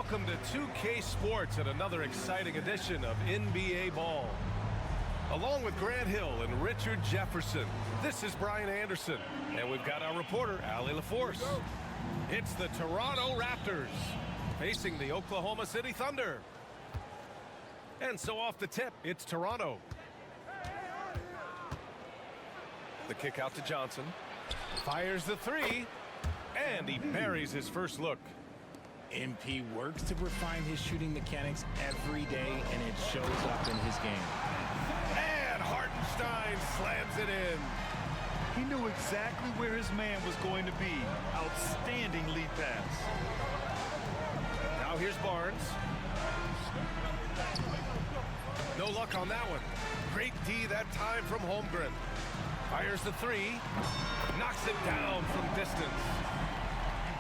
Welcome to 2K Sports and another exciting edition of NBA Ball. Along with Grant Hill and Richard Jefferson, this is Brian Anderson, and we've got our reporter, Allie LaForce. It's the Toronto Raptors facing the Oklahoma City Thunder. And so off the tip, it's Toronto. The kick out to Johnson. Fires the three, and he buries his first look. MP works to refine his shooting mechanics every day, and it shows up in his game. And Hartenstein slams it in. He knew exactly where his man was going to be. Outstanding lead pass. Now here's Barnes. No luck on that one. Great D that time from Holmgren. Fires the three. Knocks it down from distance.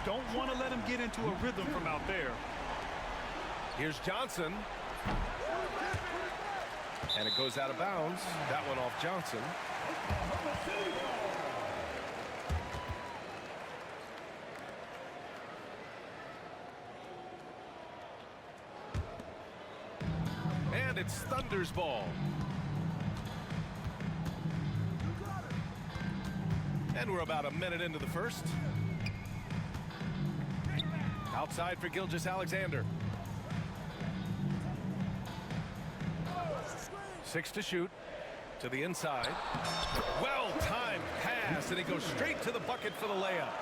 Don't want to let him get into a rhythm from out there. Here's Johnson. And it goes out of bounds. That one off Johnson. And it's Thunder's ball. And we're about a minute into the first. Outside for Gilgeous-Alexander. 6 to shoot. To the inside. Well-timed pass, and he goes straight to the bucket for the layup.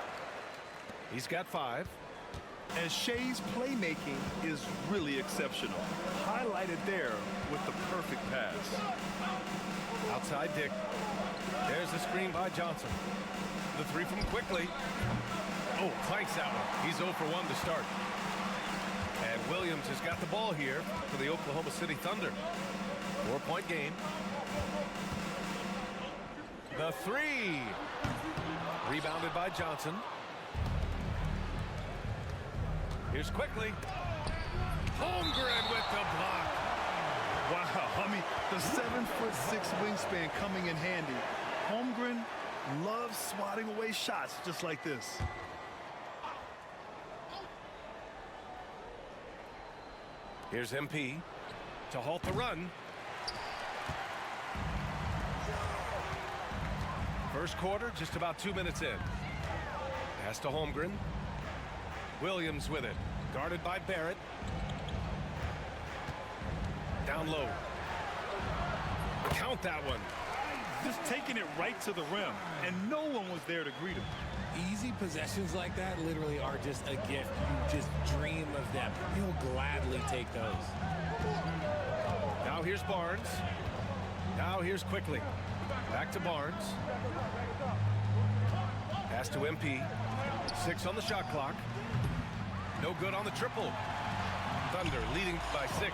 He's got 5. And Shea's playmaking is really exceptional. Highlighted there with the perfect pass. Outside Dick. There's the screen by Johnson. The three from Quickly. Oh, clanks that one. He's 0 for 1 to start. And Williams has got the ball here for the Oklahoma City Thunder. 4-point game. The three. Rebounded by Johnson. Here's Quickly. Holmgren with the block. Wow, I mean, the 7'6" wingspan coming in handy. Holmgren loves swatting away shots just like this. Here's MP to halt the run. First quarter, just about 2 minutes in. Pass to Holmgren. Williams with it. Guarded by Barrett. Down low. Count that one. Just taking it right to the rim, and no one was there to greet him. Easy possessions like that literally are just a gift. You just dream of them. He'll gladly take those. Now here's Barnes. Now here's Quickly. Back to Barnes. Pass to MP. 6 on the shot clock. No good on the triple. Thunder leading by 6.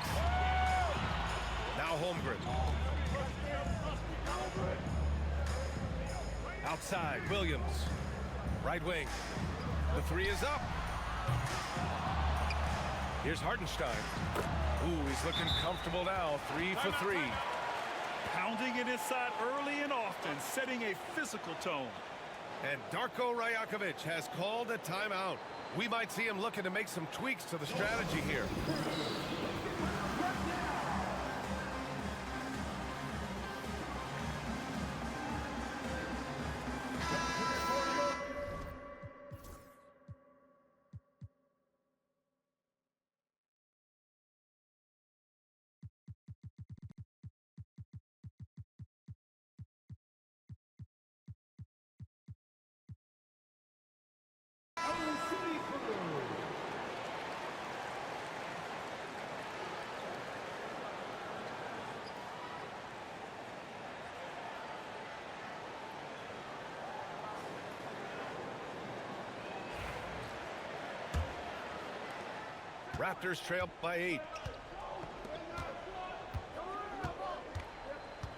Now Holmgren. Outside, Williams. Right wing. The three is up. Here's Hartenstein. Ooh, he's looking comfortable now. 3 for 3. Pounding it inside early and often, setting a physical tone. And Darko Rajakovic has called a timeout. We might see him looking to make some tweaks to the strategy here. Raptors trail by 8.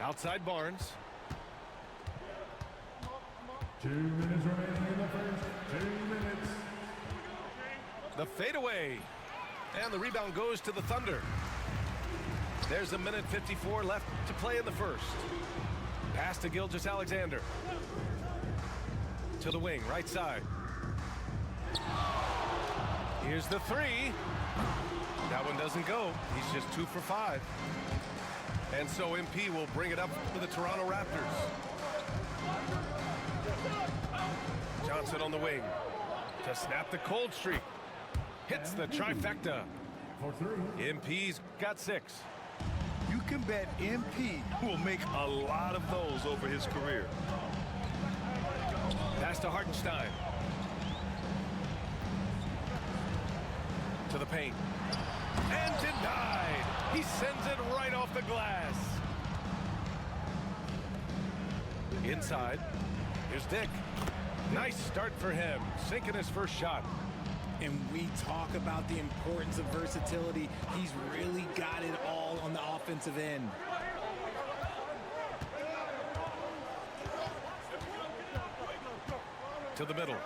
Outside Barnes. 2 minutes remaining in the first. 2 minutes. The fadeaway. And the rebound goes to the Thunder. There's a minute 54 left to play in the first. Pass to Gilgeous-Alexander. To the wing, right side. Here's the three. That one doesn't go. He's just 2 for 5. And so MP will bring it up for the Toronto Raptors. Johnson on the wing to snap the cold streak. Hits the trifecta. For 3. MP's got 6. You can bet MP will make a lot of those over his career. Pass to Hartenstein. To the paint. And denied. He sends it right off the glass. Inside. Here's Dick. Nice start for him. Sinking his first shot. And we talk about the importance of versatility. He's really got it all on the offensive end. To the middle.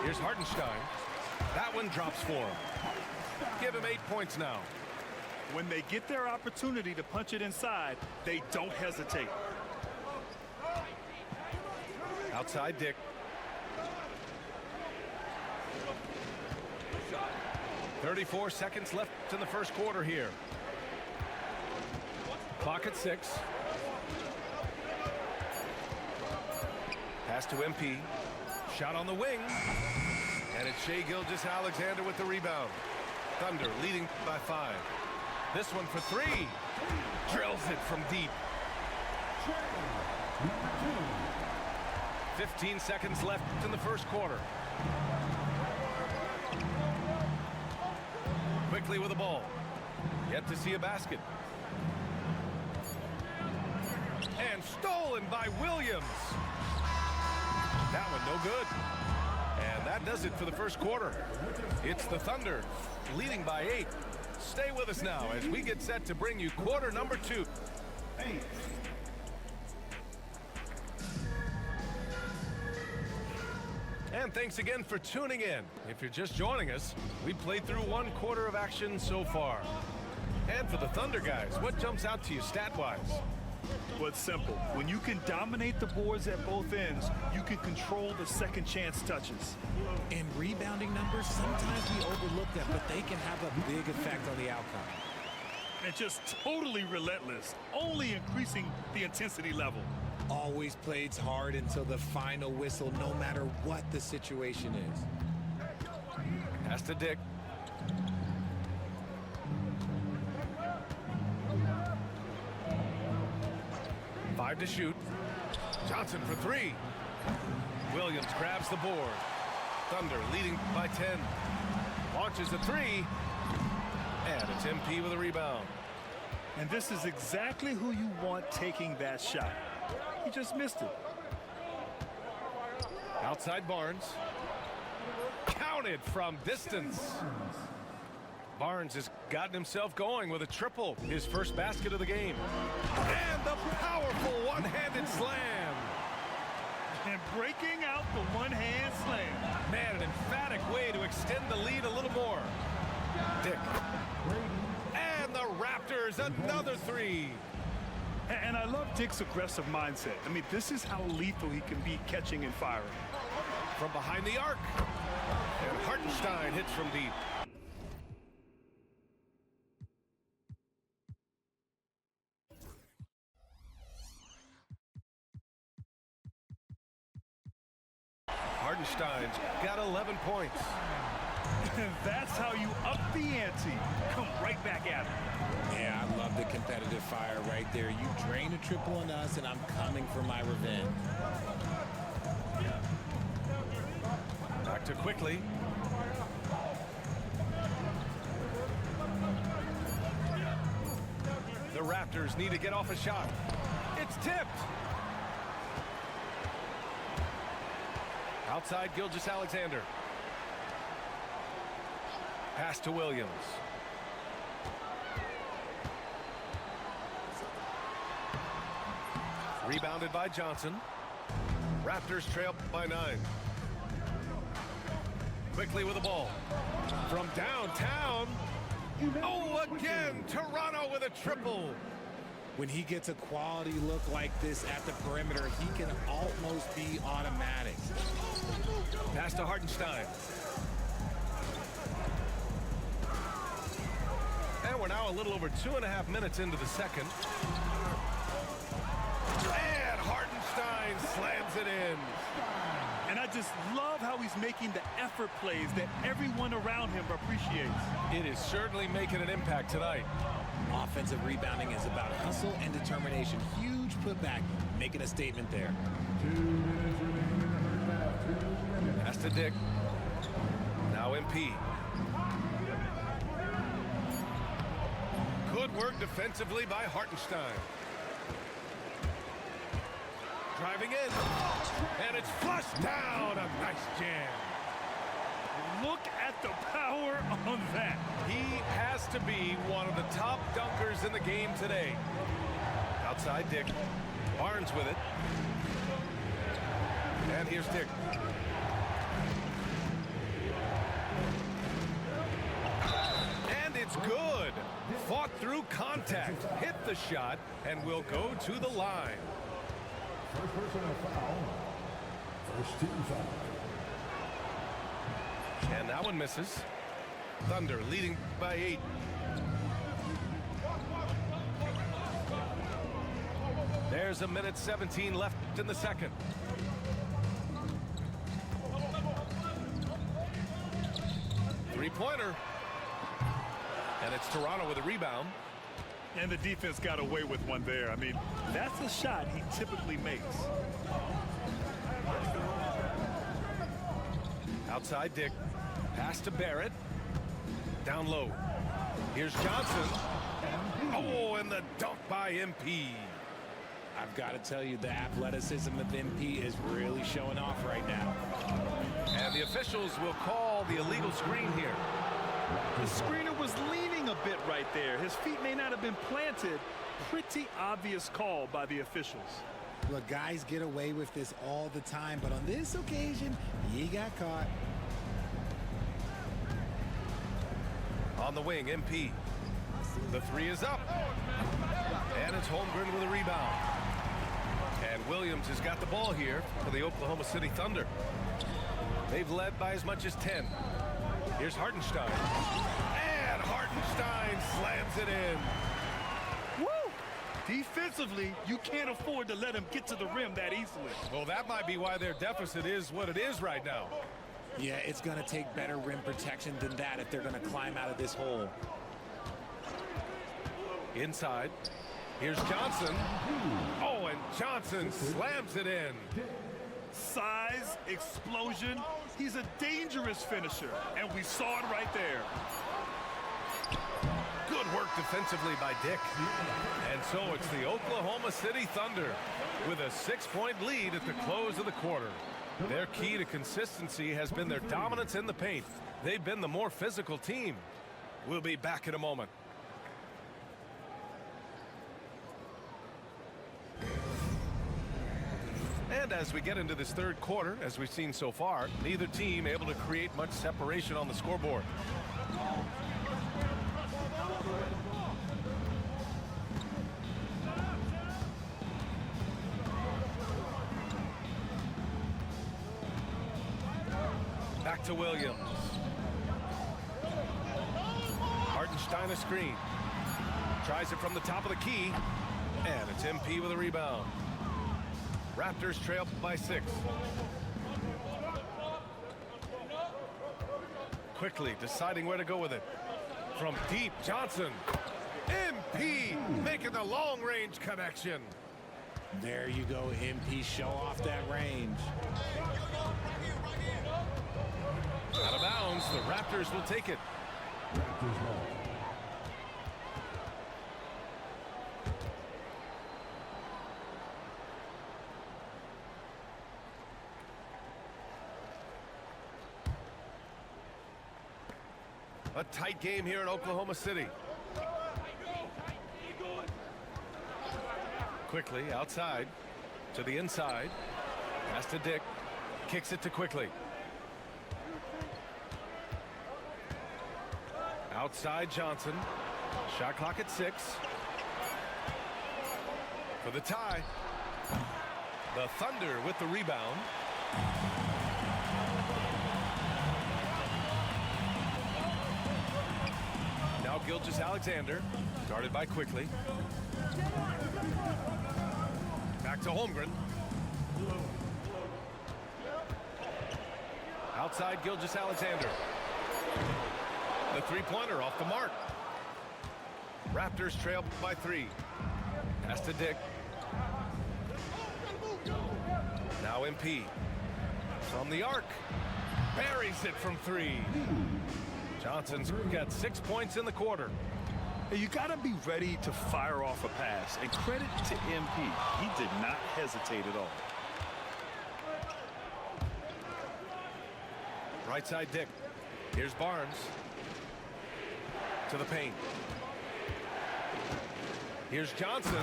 Here's Hartenstein. That one drops for him. Give him 8 points now. When they get their opportunity to punch it inside, they don't hesitate. Outside Dick. 34 seconds left in the first quarter here. Clock at 6. Pass to MP. Shot on the wing. And it's Shai Gilgeous-Alexander with the rebound. Thunder leading by 5. This one for 3. Drills it from deep. 15 seconds left in the first quarter. Quickly with the ball. Yet to see a basket. And stolen by Williams. That one no good. And that does it for the first quarter. It's the Thunder leading by 8. Stay with us now as we get set to bring you quarter number 2. And thanks again for tuning in. If you're just joining us, we played through 1 quarter of action so far. And for the Thunder guys, what jumps out to you stat-wise? Well, it's simple. When you can dominate the boards at both ends, you can control the second chance touches. And rebounding numbers, sometimes we overlook that, but they can have a big effect on the outcome. And just totally relentless, only increasing the intensity level. Always plays hard until the final whistle, no matter what the situation is. Pass to Dick. Five to shoot. Johnson for 3. Williams grabs the board. Thunder leading by 10. Launches a 3. And it's MP with a rebound. And this is exactly who you want taking that shot. He just missed it. Outside Barnes. Counted from distance. Barnes has gotten himself going with a triple. His first basket of the game. And the powerful one-handed slam. And breaking out the one-hand slam. Man, an emphatic way to extend the lead a little more. Dick. And the Raptors, another 3. And I love Dick's aggressive mindset. I mean, this is how lethal he can be catching and firing. From behind the arc. And Hartenstein hits from deep. Hartenstein's got 11 points. And that's how you up the ante. Come right back at it. Yeah, I love the competitive fire right there. You drain a triple on us, and I'm coming for my revenge. Back to quickly. The Raptors need to get off a shot. It's tipped. Outside Gilgeous-Alexander. Pass to Williams. Rebounded by Johnson. Raptors trail by 9. Quickly with the ball. From downtown. Oh, again, Toronto with a triple. When he gets a quality look like this at the perimeter, he can almost be automatic. Pass to Hartenstein. we're now a little over 2.5 minutes into the second. And Hartenstein slams it in. And I just love how he's making the effort plays that everyone around him appreciates. It is certainly making an impact tonight. Offensive rebounding is about hustle and determination. Huge putback, making a statement there. 2 minutes remaining in the first half. 2 minutes. Pass to Dick. Now MP. Good work defensively by Hartenstein. Driving in. And it's flushed down. A nice jam. Look at the power on that. He has to be one of the top dunkers in the game today. Outside Dick. Barnes with it. And here's Dick. And it's good. Fought through contact. Hit the shot and will go to the line. First personal foul. First team foul. And that one misses. Thunder leading by 8. There's a minute 17 left in the second. Three-pointer. And it's Toronto with a rebound. And the defense got away with one there. I mean, that's a shot he typically makes. Outside Dick. Pass to Barrett. Down low. Here's Johnson. Oh, and the dunk by MP. I've got to tell you, the athleticism of MP is really showing off right now. And the officials will call the illegal screen here. The screener was leaning a bit right there. His feet may not have been planted. Pretty obvious call by the officials. Look, guys get away with this all the time, but on this occasion, he got caught. On the wing, MP. The three is up. And it's Holmgren with a rebound. And Williams has got the ball here for the Oklahoma City Thunder. They've led by as much as 10. Here's Hartenstein. And Hartenstein slams it in. Woo! Defensively, you can't afford to let him get to the rim that easily. Well, that might be why their deficit is what it is right now. Yeah, it's going to take better rim protection than that if they're going to climb out of this hole. Inside. Here's Johnson. Oh, and Johnson slams it in. Size, explosion. He's a dangerous finisher, and we saw it right there. Good work defensively by Dick. And so it's the Oklahoma City Thunder with a 6-point lead at the close of the quarter. Their key to consistency has been their dominance in the paint. They've been the more physical team. We'll be back in a moment. And as we get into this third quarter, as we've seen so far, neither team able to create much separation on the scoreboard. Back to Williams. Hartenstein a screen. Tries it from the top of the key. And it's MP with a rebound. Raptors trail by 6. Quickly deciding where to go with it. From deep, Johnson. MP making the long-range connection. There you go, MP. Show off that range. Out of bounds, the Raptors will take it. Raptors ball. A tight game here in Oklahoma City. Quickly outside to the inside. Pass to Dick. Kicks it to Quickly. Outside Johnson. Shot clock at 6. For the tie. The Thunder with the rebound. Now Gilgeous-Alexander, guarded by Quickly. Back to Holmgren. Outside Gilgeous-Alexander. The three-pointer off the mark. Raptors trail by 3. Pass to Dick. Now MP. From the arc. Buries it from 3. Johnson's got 6 points in the quarter. Hey, you got to be ready to fire off a pass. And credit to MP. He did not hesitate at all. Right side Dick. Here's Barnes. To the paint. Here's Johnson.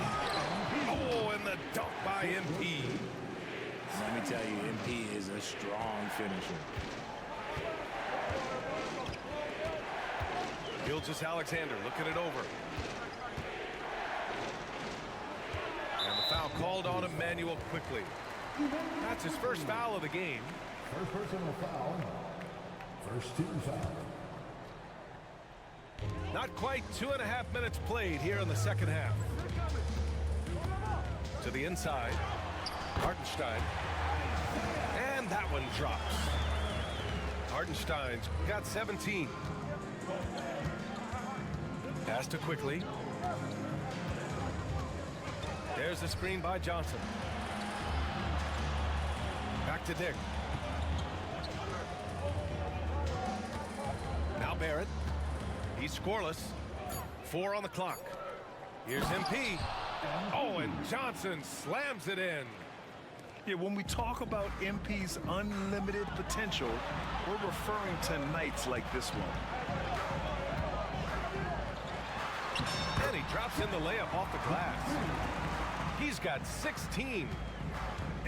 Oh, and the dunk by MP. Let me tell you, MP is a strong finisher. Gilgeous-Alexander looking it over. And the foul called on Emmanuel Quickly. That's his first foul of the game. First personal foul. First team foul. Not quite 2.5 minutes played here in the second half. To the inside. Hartenstein. And that one drops. Hartenstein's got 17. Pass to Quickly. There's the screen by Johnson. Back to Dick. Now Barrett. He's scoreless. 4 on the clock. Here's MP. Oh, and Johnson slams it in. Yeah, when we talk about MP's unlimited potential, we're referring to nights like this one. And he drops in the layup off the glass. He's got 16.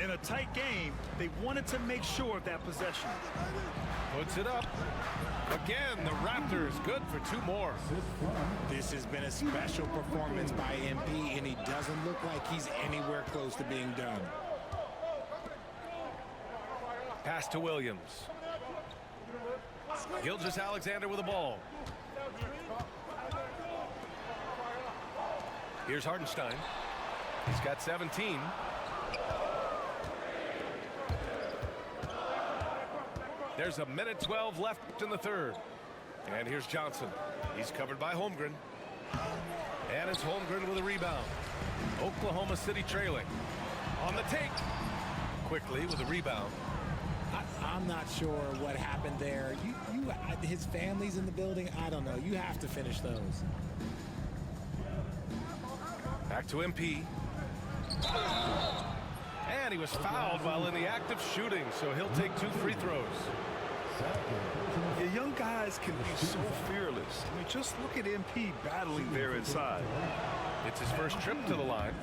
In a tight game, they wanted to make sure of that possession. Puts it up. Again, the Raptors good for 2 more. This has been a special performance by MP, and he doesn't look like he's anywhere close to being done. Pass to Williams. Gilgeous-Alexander with the ball. Here's Hartenstein. He's got 17. There's a minute 12 left in the third. And here's Johnson. He's covered by Holmgren. And it's Holmgren with a rebound. Oklahoma City trailing. On the take. Quickly with a rebound. I'm not sure what happened there. His family's in the building. I don't know. You have to finish those. Back to MP. And he was fouled while in the act of shooting, so he'll take 2 free throws. Yeah, young guys can be so fearless. I mean, just look at MP battling there inside. It's his first trip to the line.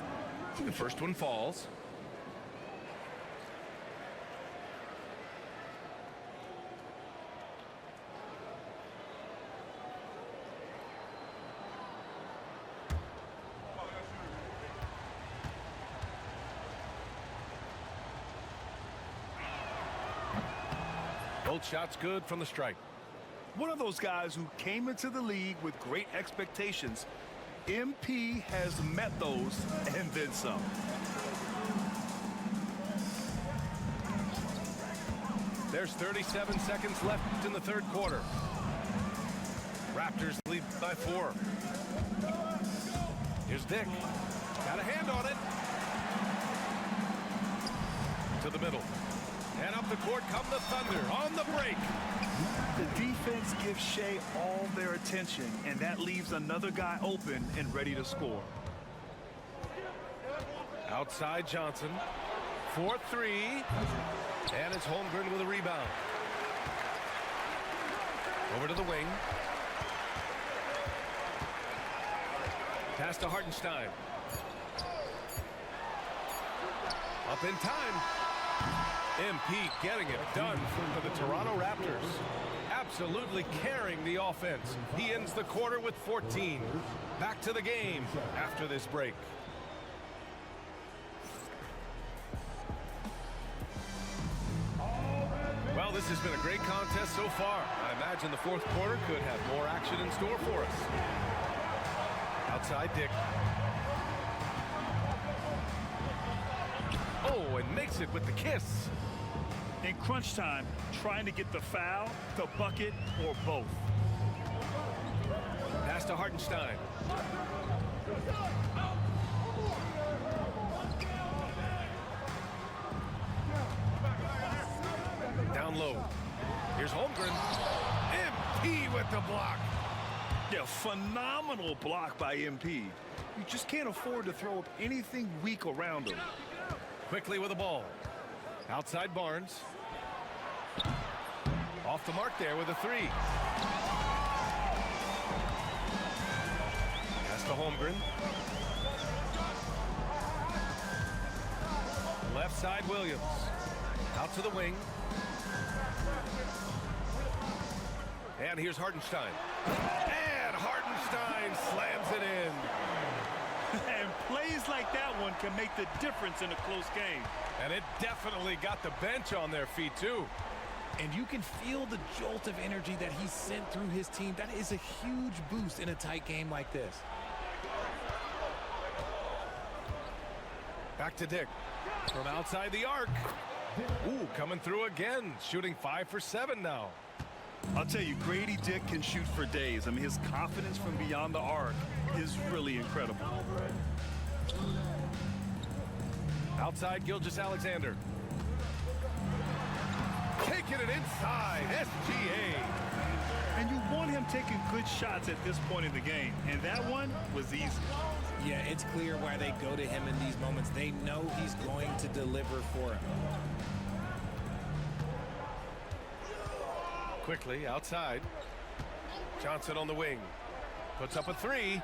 The first one falls. Both shots good from the stripe. One of those guys who came into the league with great expectations. MP has met those and then some. There's 37 seconds left in the third quarter. Raptors lead by 4. Here's Dick. Got a hand on it. To the middle. And up the court come the Thunder on the break. The defense gives Shea all their attention, and that leaves another guy open and ready to score. Outside Johnson. 4-3. And it's Holmgren with a rebound. Over to the wing. Pass to Hartenstein. Up in time. MP getting it done for the Toronto Raptors. Absolutely carrying the offense. He ends the quarter with 14. Back to the game after this break. Well, this has been a great contest so far. I imagine the fourth quarter could have more action in store for us. Outside Dick. Oh, and makes it with the kiss. In crunch time, trying to get the foul, the bucket, or both. Pass to Hartenstein. Down low. Here's Holmgren. MP with the block. Yeah, phenomenal block by MP. You just can't afford to throw up anything weak around him. Quickly with the ball. Outside Barnes. Off the mark there with a three. Pass to Holmgren. Left side Williams. Out to the wing. And here's Hartenstein. And Hartenstein slams it in. And plays like that one can make the difference in a close game. And it definitely got the bench on their feet, too. And you can feel the jolt of energy that he sent through his team. That is a huge boost in a tight game like this. Back to Dick. From outside the arc. Ooh, coming through again. Shooting 5 for 7 now. I'll tell you, Grady Dick can shoot for days. I mean, his confidence from beyond the arc is really incredible. Outside Gilgeous-Alexander. Taking it inside, SGA. And you want him taking good shots at this point in the game. And that one was easy. Yeah, it's clear why they go to him in these moments. They know he's going to deliver for them. Quickly outside. Johnson on the wing. Puts up a three.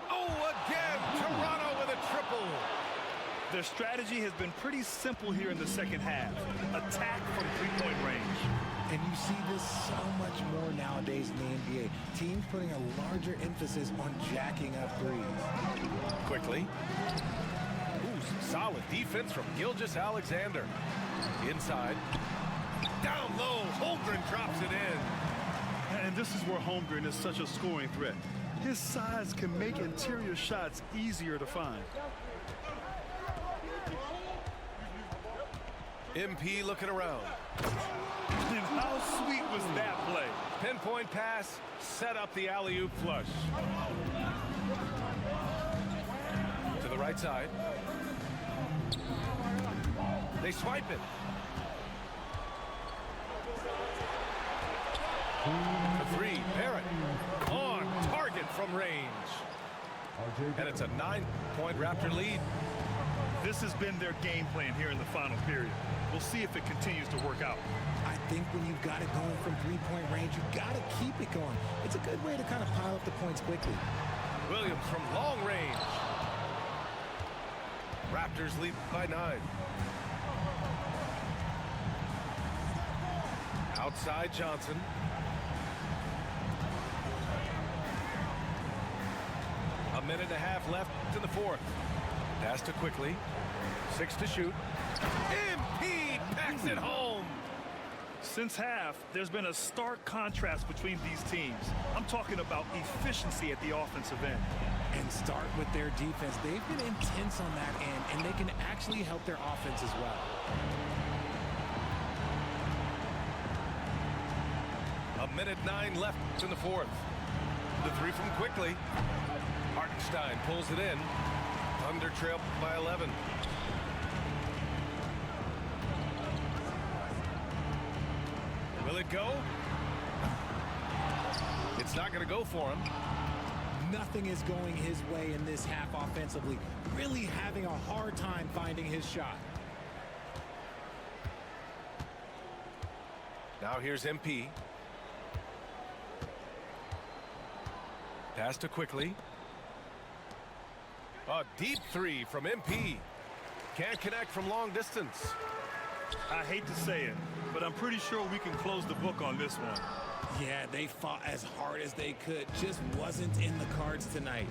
Oh, again! Toronto with a triple. Their strategy has been pretty simple here in the second half. Attack from three-point range. And you see this so much more nowadays in the NBA. Teams putting a larger emphasis on jacking up threes. Quickly. Ooh, some solid defense from Gilgeous-Alexander. Inside. Down low, Holmgren drops it in. And this is where Holmgren is such a scoring threat. His size can make interior shots easier to find. MP looking around. And how sweet was that play? Pinpoint pass, set up the alley-oop flush. To the right side. They swipe it. The three, Barrett. On target from range. And it's a 9-point Raptor lead. This has been their game plan here in the final period. We'll see if it continues to work out. I think when you've got it going from three-point range, you've got to keep it going. It's a good way to kind of pile up the points quickly. Williams from long range. Raptors lead by 9. Outside Johnson. A minute and a half left in the fourth. Pass to Quickly. 6 to shoot. MP packs it home. Since half, there's been a stark contrast between these teams. I'm talking about efficiency at the offensive end. And start with their defense. They've been intense on that end, and they can actually help their offense as well. A minute 9 left in the fourth. The three from Quickly. Hartenstein pulls it in. Thunder trail by 11. Will it go? It's not going to go for him. Nothing is going his way in this half offensively. Really having a hard time finding his shot. Now here's MP. Pass to Quickly. A deep three from MP. Can't connect from long distance. I hate to say it, but I'm pretty sure we can close the book on this one. Yeah, they fought as hard as they could. Just wasn't in the cards tonight.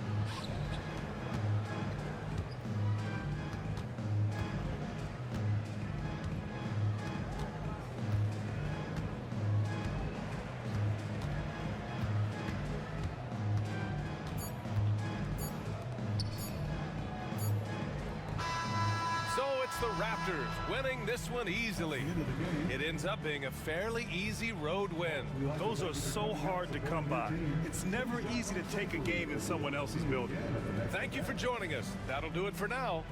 the Raptors, winning this one easily. It ends up being a fairly easy road win. Those are so hard to come by. It's never easy to take a game in someone else's building. Thank you for joining us. That'll do it for now.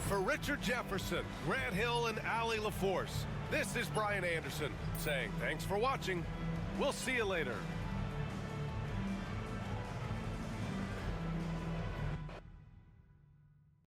For Richard Jefferson, Grant Hill, and Allie LaForce, this is Brian Anderson saying thanks for watching. We'll see you later.